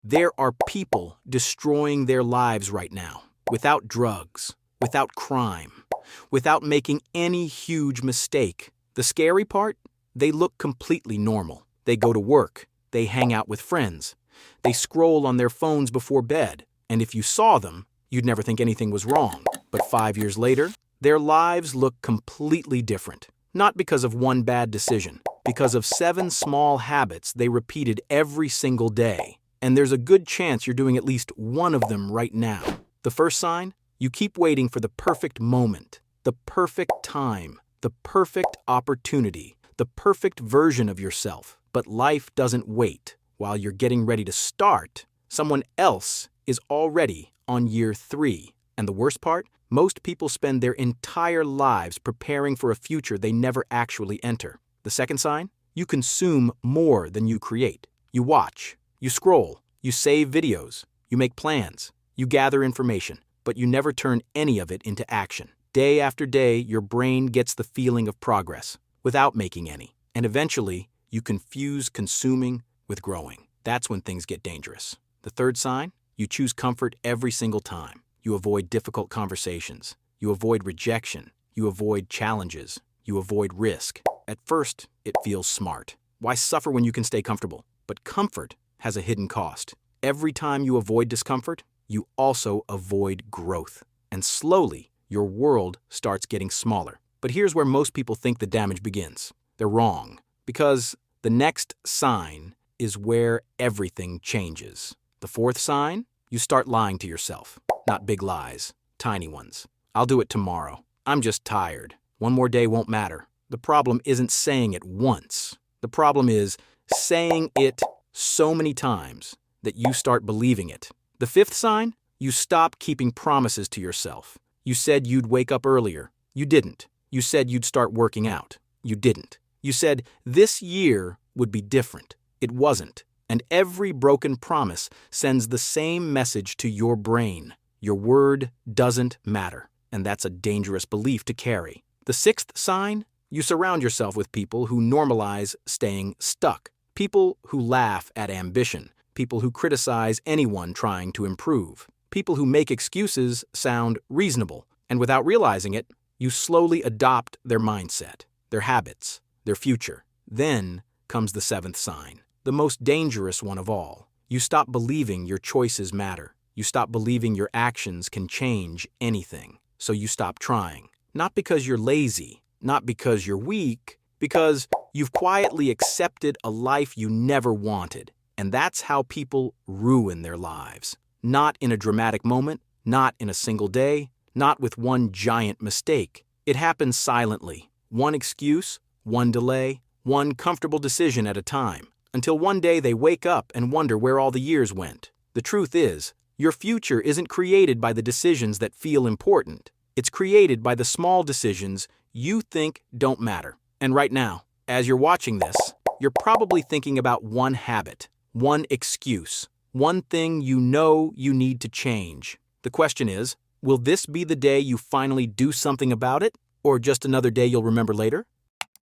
There are people destroying their lives right now, without drugs, without crime, without making any huge mistake. The scary part? They look completely normal. They go to work, they hang out with friends, they scroll on their phones before bed, and if you saw them, you'd never think anything was wrong. But 5 years later, their lives look completely different. Not because of one bad decision, because of 7 small habits they repeated every single day. And there's a good chance you're doing at least one of them right now. The first sign? You keep waiting for the perfect moment, the perfect time, the perfect opportunity, the perfect version of yourself. But life doesn't wait. While you're getting ready to start, someone else is already on year 3. And the worst part? Most people spend their entire lives preparing for a future they never actually enter. The second sign? You consume more than you create. You watch, you scroll, you save videos, you make plans, you gather information, but you never turn any of it into action. Day after day, your brain gets the feeling of progress without making any. And eventually, you confuse consuming with growing. That's when things get dangerous. The third sign? You choose comfort every single time. You avoid difficult conversations. You avoid rejection. You avoid challenges. You avoid risk. At first, it feels smart. Why suffer when you can stay comfortable? But comfort has a hidden cost. Every time you avoid discomfort, you also avoid growth. And slowly, your world starts getting smaller. But here's where most people think the damage begins. They're wrong. Because the next sign is where everything changes. The fourth sign? You start lying to yourself. Not big lies, tiny ones. I'll do it tomorrow. I'm just tired. One more day won't matter. The problem isn't saying it once. The problem is saying it so many times that you start believing it. The fifth sign? You stop keeping promises to yourself. You said you'd wake up earlier. You didn't. You said you'd start working out. You didn't. You said this year would be different. It wasn't. And every broken promise sends the same message to your brain. Your word doesn't matter. And that's a dangerous belief to carry. The sixth sign? You surround yourself with people who normalize staying stuck. People who laugh at ambition. People who criticize anyone trying to improve. People who make excuses sound reasonable. And without realizing it, you slowly adopt their mindset, their habits, their future. Then comes the seventh sign, the most dangerous one of all. You stop believing your choices matter. You stop believing your actions can change anything. So you stop trying. Not because you're lazy, not because you're weak, because you've quietly accepted a life you never wanted. And that's how people ruin their lives. Not in a dramatic moment, not in a single day, not with one giant mistake. It happens silently. One excuse, one delay, one comfortable decision at a time. Until one day they wake up and wonder where all the years went. The truth is, your future isn't created by the decisions that feel important. It's created by the small decisions you think don't matter. And right now, as you're watching this, you're probably thinking about one habit, one excuse, one thing you know you need to change. The question is, will this be the day you finally do something about it, or just another day you'll remember later?